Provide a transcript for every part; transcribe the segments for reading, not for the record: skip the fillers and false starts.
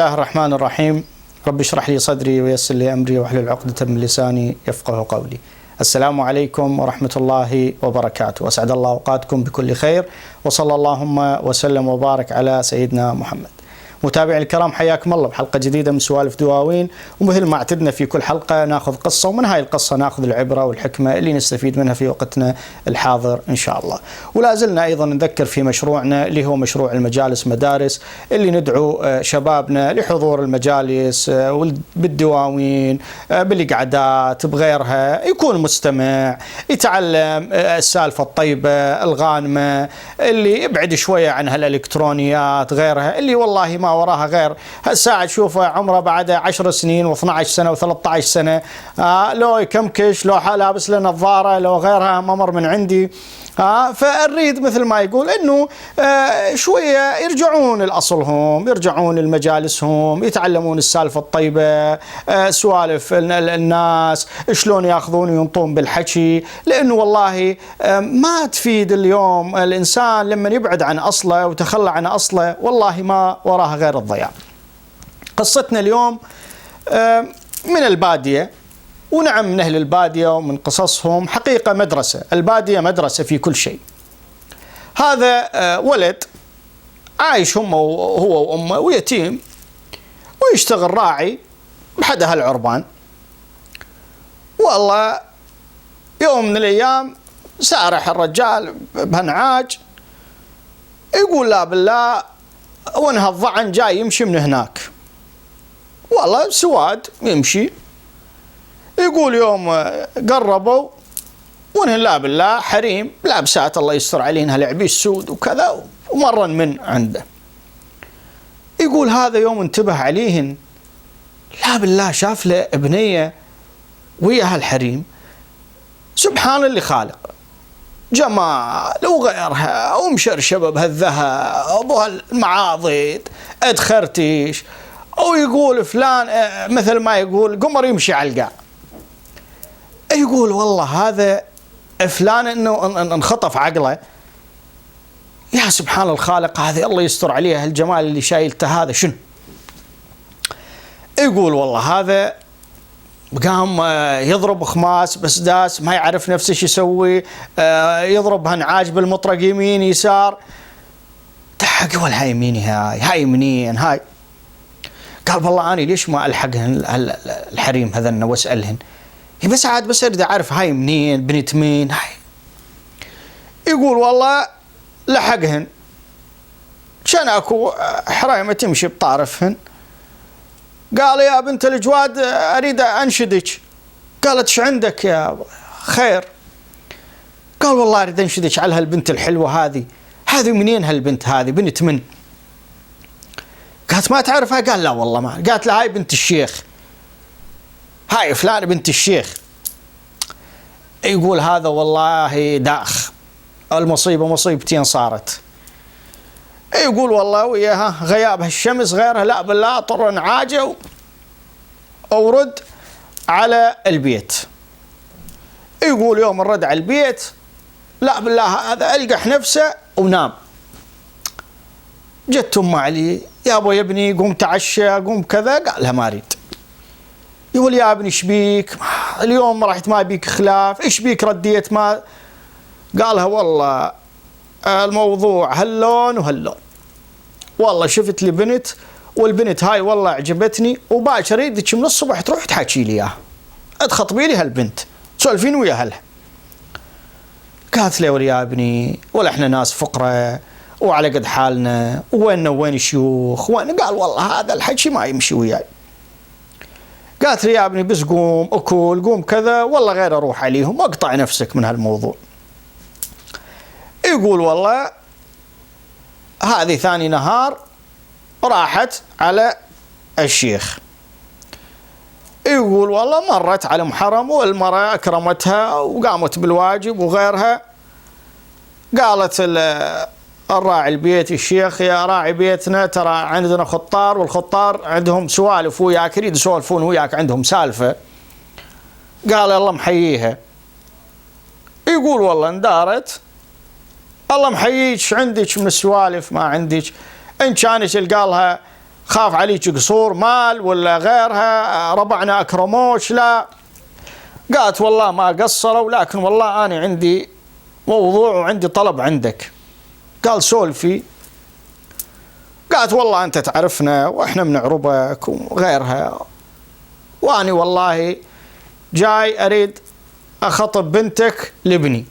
الله الرحمن الرحيم. رب اشرح لي صدري ويسر لي أمري واحلل عقدة من لساني يفقه قولي. السلام عليكم ورحمة الله وبركاته، وأسعد الله أوقاتكم بكل خير، وصلى اللهم وسلم وبارك على سيدنا محمد. متابعي الكرام، حياكم الله بحلقة جديدة من سوالف دواوين. ومثل ما اعتدنا في كل حلقة ناخذ قصة، ومن هاي القصة ناخذ العبرة والحكمة اللي نستفيد منها في وقتنا الحاضر إن شاء الله. ولا زلنا أيضا نذكر في مشروعنا اللي هو مشروع المجالس مدارس، اللي ندعو شبابنا لحضور المجالس بالدواوين، بالقعدات، بغيرها، يكون مستمع، يتعلم السالفة الطيبة الغانمة اللي يبعد شوية عن هالإلكترونيات غيرها اللي والله ما وراها غير هالساعة تشوفه عمره بعد 10 سنين و12 سنة و13 سنة، لو يكمكش، لو لابس له نظارة، لو غيرها ممر من عندي. فنريد مثل ما يقول انه شوية يرجعون لأصلهم، يرجعون لمجالسهم، يتعلمون السالفة الطيبة، سوالف الناس شلون ياخذون وينطون بالحكي، لانه والله ما تفيد اليوم الانسان لما يبعد عن اصله وتخلى عن اصله، والله ما وراها غير الضياع. قصتنا اليوم من البادية، ونعم من أهل البادية ومن قصصهم حقيقة مدرسة. البادية مدرسة في كل شيء. هذا ولد عايش هو وأمه ويتيم، ويشتغل راعي بحد هالعربان. والله يوم من الأيام سارح الرجال بهنعاج، يقول لا بالله وانها الضعن جاي يمشي من هناك، والله سواد يمشي. يقول يوم قربوا وانه لا بالله حريم لابسات الله يستر علينا هالعبيس سود وكذا، ومرن من عنده. يقول هذا يوم انتبه عليهن، لا بالله شاف له ابنية ويا هالحريم، سبحان اللي خالق، جمال وغيرها ومشرشبه بهالذهب وهالمعاضد ادخرتيش، او يقول فلان مثل ما يقول قمر يمشي على القاع. يقول والله هذا فلان انه انخطف عقله، يا سبحان الخالق، هذا الله يستر عليه هالجمال اللي شايلته هذا شنو. يقول والله هذا قام يضرب خماس بس داس ما يعرف نفسه شو يسوي، يضرب هنعاج بالمطرق يمين يسار. ضحك، يقول هاي يميني، هاي منين هاي؟ قال والله أنا ليش ما ألحقهن الحريم هذن واسألهن، بس عاد بس أريد أعرف هاي منين، بنت مين هاي. يقول والله لحقهن، كان اكو حريمة تمشي بطارفهن. قال يا بنت الجواد أريد أنشدك. قالت ايش عندك يا خير؟ قال والله أريد أنشدك على هالبنت الحلوة هذه منين هالبنت هذه، بنت من؟ قالت ما تعرفها؟ قال لا والله ما. قالت لا هاي بنت الشيخ، هاي فلان بنت الشيخ. يقول هذا والله داخ، المصيبة مصيبتين صارت. يقول والله وياها غياب هالشمس غيرها لا بالله طر نعاجة ورد على البيت. يقول يوم الرد على البيت لا بالله هذا ألقح نفسه ونام. جت أم علي، يا أبو يا ابني قوم تعشى قوم كذا. قالها ما أريد. يقول يا ابني ايش بيك اليوم رحت ما بيك خلاف، ايش بيك رديت ما؟ قالها والله الموضوع هاللون وهاللون، والله شفت لي بنت والبنت هاي والله عجبتني، وباكر اريدك من الصبح تروح تحكي لي اياها، تخطبي لي هالبنت تسولفين ويا اهلها. قالت له يا ابني ولا احنا ناس فقراء وعلى قد حالنا، وين شيوخ وين؟ قال والله هذا الحكي ما يمشي وياي. قالت لي يا ابني بس قوم اكل قوم كذا، والله غير اروح عليهم واقطع نفسك من هالموضوع. يقول والله هذه ثاني نهار راحت على الشيخ. يقول والله مرت على محرم والمرأة أكرمتها وقامت بالواجب وغيرها. قالت الراعي البيت الشيخ يا راعي بيتنا ترى عندنا خطار، والخطار عندهم سوالف وياك، يريد يسولفون وياك عندهم سالفة. قال الله محييها. يقول والله اندارت، الله محييك عندك من السوالف ما عندك، إن كانت يلقالها خاف عليك قصور مال ولا غيرها، ربعنا أكرموش، لا. قالت والله ما قصروا، لكن والله أنا عندي موضوع وعندي طلب عندك. قال سولفي. قالت والله أنت تعرفنا وإحنا بنعربك وغيرها، وأنا والله جاي أريد أخطب بنتك لابني.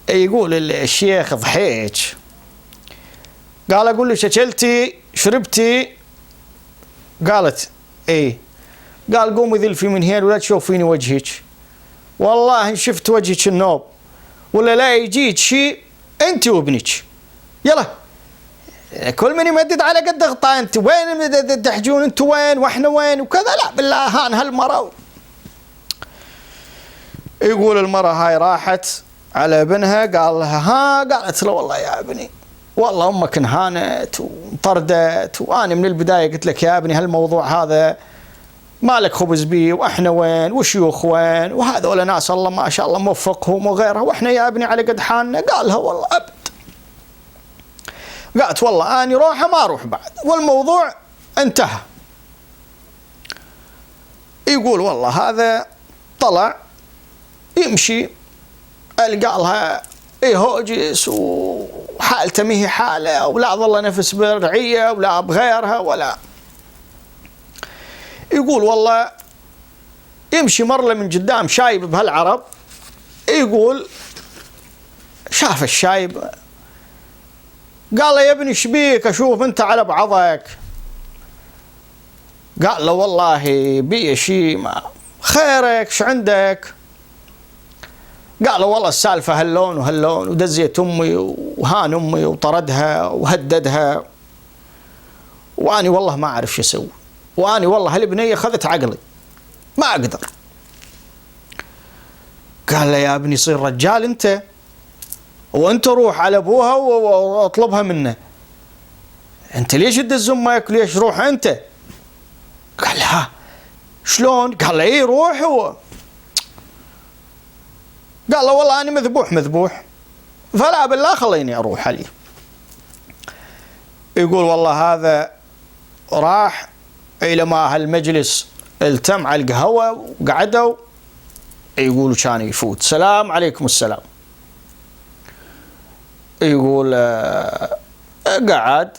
يقول الشيخ ضحيت، قال أقول لك أكلتي شربتي؟ قالت إيه. قال قومي ذلفي من هنا ولا تشوفيني وجهك، والله إن شفت وجهك النوب ولا لا يجيك شيء أنت وابنك. يلا كل من يمدد على قد غطاء، أنت وين تحجون، أنت وين وإحنا وين وكذا. لا بالله هان هالمرة. يقول المرة هاي راحت على ابنها، قال لها ها؟ قالت له والله يا ابني والله أمك انهانت وطردت، وأنا من البداية قلت لك يا ابني هالموضوع هذا ما لك خبز بيه، وإحنا وين وشيوخ وين وهذول ناس الله ما شاء الله موفقهم وغيرها، وإحنا يا ابني على قد حالنا. قال لها والله أبد. قالت والله أنا روحة ما أروح بعد، والموضوع انتهى. يقول والله هذا طلع يمشي، قالها إيه هوجس وحالته مهي حالة، ولا ظل نفس برعية ولا بغيرها ولا. يقول والله يمشي مر له من قدام شايب بهالعرب. يقول شاف الشايب، قال له يا ابني شبيك أشوف أنت على بعضك؟ قال له والله بي شي، ما خيرك ش عندك؟ قال له والله السالفة هاللون وهاللون، ودزيت أمي وهان أمي وطردها وهددها، وأني والله ما أعرف شو أسوي، وأني والله هالبنية أخذت عقلي ما أقدر. قال له يا ابني صير رجال أنت، وأنت روح على أبوها واطلبها منه، أنت ليش تدز أمك؟ ليش روح أنت؟ قال ها شلون؟ قال له إيه روح. قال له والله أنا مذبوح، فلا بالله خليني أروح عليه. يقول والله هذا راح إلى ما هالمجلس التم على القهوة وقعدوا. يقول كان يفوت سلام عليكم السلام. يقول قعد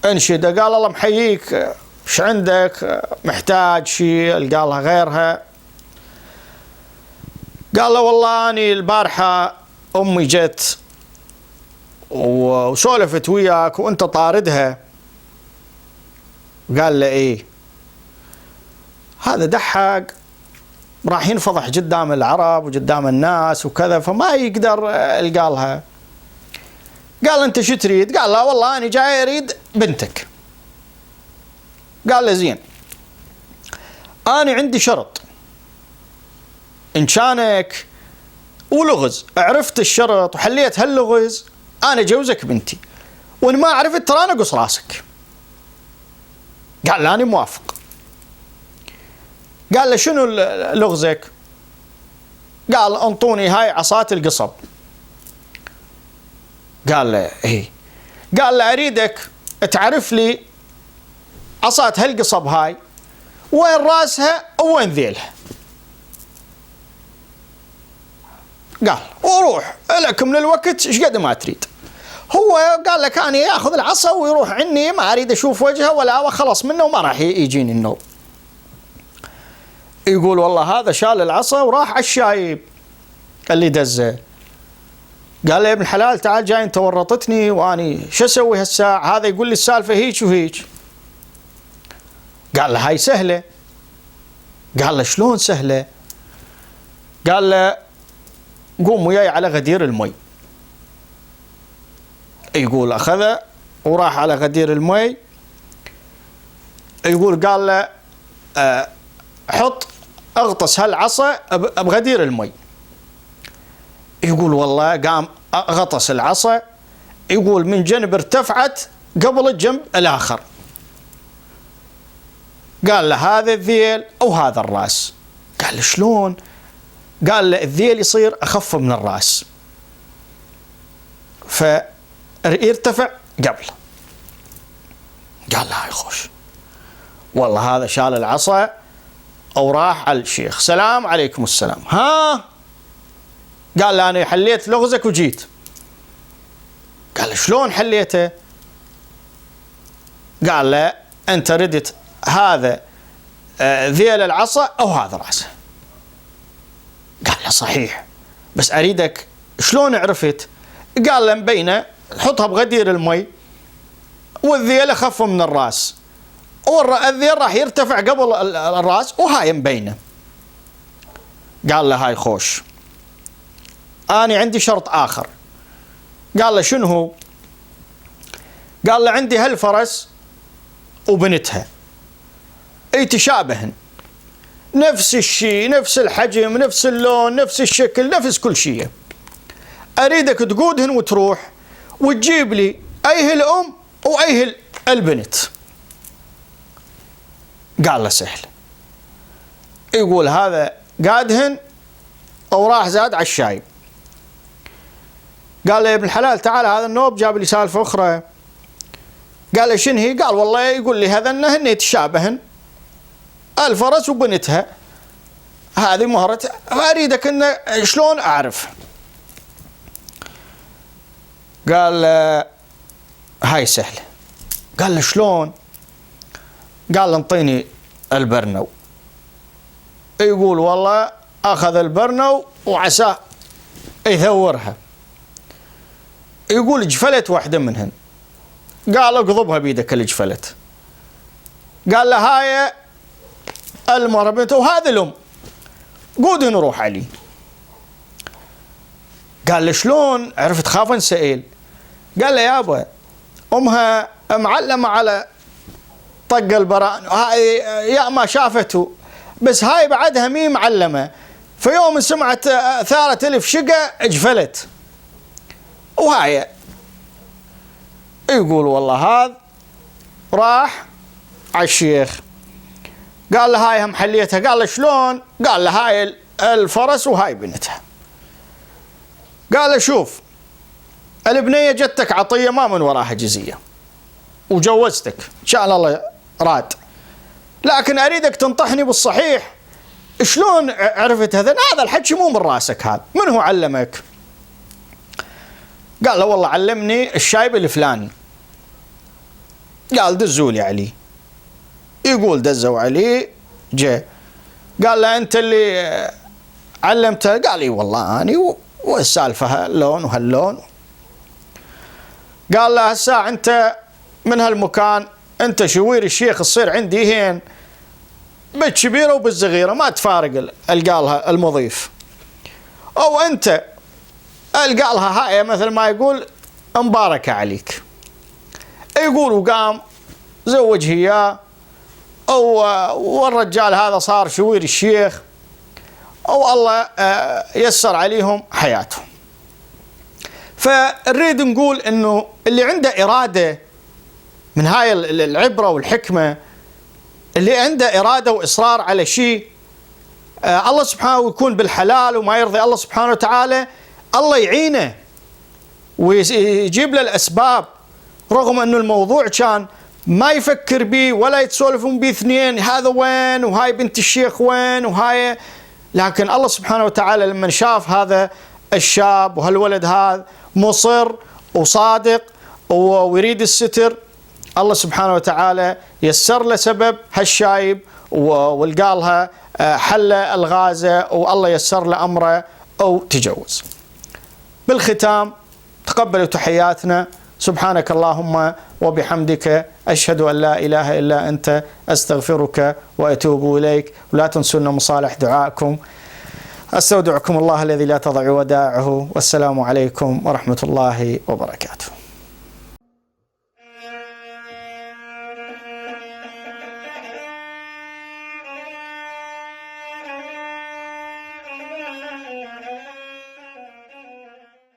انشده، قال الله محييك، ايش عندك؟ محتاج شيء؟ قال له غيرها. قال له والله أني البارحة أمي جت وسولفت وياك وأنت طاردها. قال له إيه. هذا دحق راح ينفضح قدام العرب وقدام الناس وكذا، فما يقدر قالها. قال أنت شو تريد؟ قال لا والله أنا جاي أريد بنتك. قال له زين، أنا عندي شرط، إن كانك ولغز عرفت الشرط وحليت هاللغز أنا جوزك بنتي، وإن ما عرفت ترى أنا قص راسك. قال له أنا موافق. قال له شنو لغزك؟ قال انطوني هاي عصات القصب. قال له ايه. قال له اريدك تعرف لي عصات هالقصب هاي وين راسها وين ذيلها. قال وروح لك من الوقت ايش قد ما تريد. هو قال لك انا ياخذ العصا ويروح عني، ما اريد اشوف وجهه ولا خلص منه وما راح يجيني النوم. يقول والله هذا شال العصا وراح على الشايب اللي دزه. قال له يا ابن الحلال تعال جاي انت ورطتني واني شو اسوي هالساعه؟ هذا يقول لي السالفه هيك وهيك. قال له هاي سهله. قال له شلون سهله؟ قال له قوم وياي على غدير المي. يقول اخذه وراح على غدير المي. يقول قال له حط اغطس هالعصا بغدير المي. يقول والله قام غطس العصا. يقول من جنب ارتفعت قبل الجنب الاخر. قال له هذا الذيل او هذا الراس. قال له شلون؟ قال له الذيل يصير اخف من الراس فيرتفع قبله. قال له هاي خوش. والله هذا شال العصا وراح على الشيخ. سلام عليكم السلام. ها؟ قال له أنا حليت لغزك وجيت. قال له شلون حليته؟ قال له أنت ردت هذا ذيل العصا أو هذا رأسه. قال له صحيح، بس أريدك شلون عرفت؟ قال له مبينه، حطها بغدير المي والذيل أخف من الرأس، والذيل راح يرتفع قبل الرأس وهاي مبينه. قال له هاي خوش، أنا عندي شرط آخر. قال له شنو هو؟ قال له عندي هالفرس وبنتها يتشابهن، نفس الشيء، نفس الحجم، نفس اللون، نفس الشكل، نفس كل شيء. أريدك تقودهن وتروح وتجيب لي أيه الأم وأيه البنت. قال له سهل. يقول هذا قادهن وراح زاد على الشايب. قال له يا ابن الحلال تعال، هذا النوب جاب لي سالفة أخرى. قال له شنو هي؟ قال والله يقول لي هذا هن يتشابهن، الفرس وبنتها، هذه مهرتها، فأريدك إن شلون أعرف. قال هاي سهلة. قال له شلون؟ قال له انطيني البرنو. يقول والله أخذ البرنو وعساه يثورها. يقول جفلت واحدة منهن. قال له اقضبها بيدك اللي جفلت. قال له هاي المرة بنته وهذا الأم، قودهن نروح عليه. قال له شلون عرفت؟ خاف انسأل. قال له يابا أمها معلمة على طق البران، هاي يا ما شافته، بس هاي بعدها مي معلمة، فيوم سمعت ثارة ألف شقة اجفلت. وهاي يقول والله هذا راح على الشيخ. قال له هاي هم حليتها. قال له شلون؟ قال له هاي الفرس وهاي بنتها. قال له شوف، البنية جتك عطية ما من وراها جزية، وجوزتك إن شاء الله راد، لكن أريدك تنطحني بالصحيح. شلون عرفت هذا الحكي مو من راسك، هذا من هو علمك؟ قال له والله علمني الشايب الفلاني. قال دزولي عليه. يقول دزوا عليه، جاء قال له أنت اللي علمته؟ قال لي والله أنا، والسالفة هاللون وهاللون. قال له هسا أنت من هالمكان، أنت شوير الشيخ تصير عندي هين بالكبيرة وبالصغيرة، ما تفارق القالها المضيف، أو أنت القالها هاي مثل ما يقول مباركة عليك. يقول وقام زوج هي، والرجال هذا صار شوير الشيخ، أو الله يسر عليهم حياتهم. فنريد نقول إنه اللي عنده إرادة من هاي العبرة والحكمة، اللي عنده إرادة وإصرار على شيء الله سبحانه يكون بالحلال وما يرضي الله سبحانه وتعالى، الله يعينه ويجيب له الأسباب، رغم أنه الموضوع كان ما يفكر به ولا يتسولفون به اثنين، هذا وين وهاي بنت الشيخ وين وهاي، لكن الله سبحانه وتعالى لما شاف هذا الشاب وهالولد هذا مصر وصادق ويريد الستر، الله سبحانه وتعالى يسر له سبب هالشايب والقالها حل الغازة، والله يسر له أمره أو تجوز. بالختام تقبلوا تحياتنا، سبحانك اللهم وبحمدك أشهد أن لا إله إلا أنت أستغفرك وأتوب إليك، ولا تنسونا مصالح دعائكم. أستودعكم الله الذي لا تضيع ودائعه، والسلام عليكم ورحمة الله وبركاته.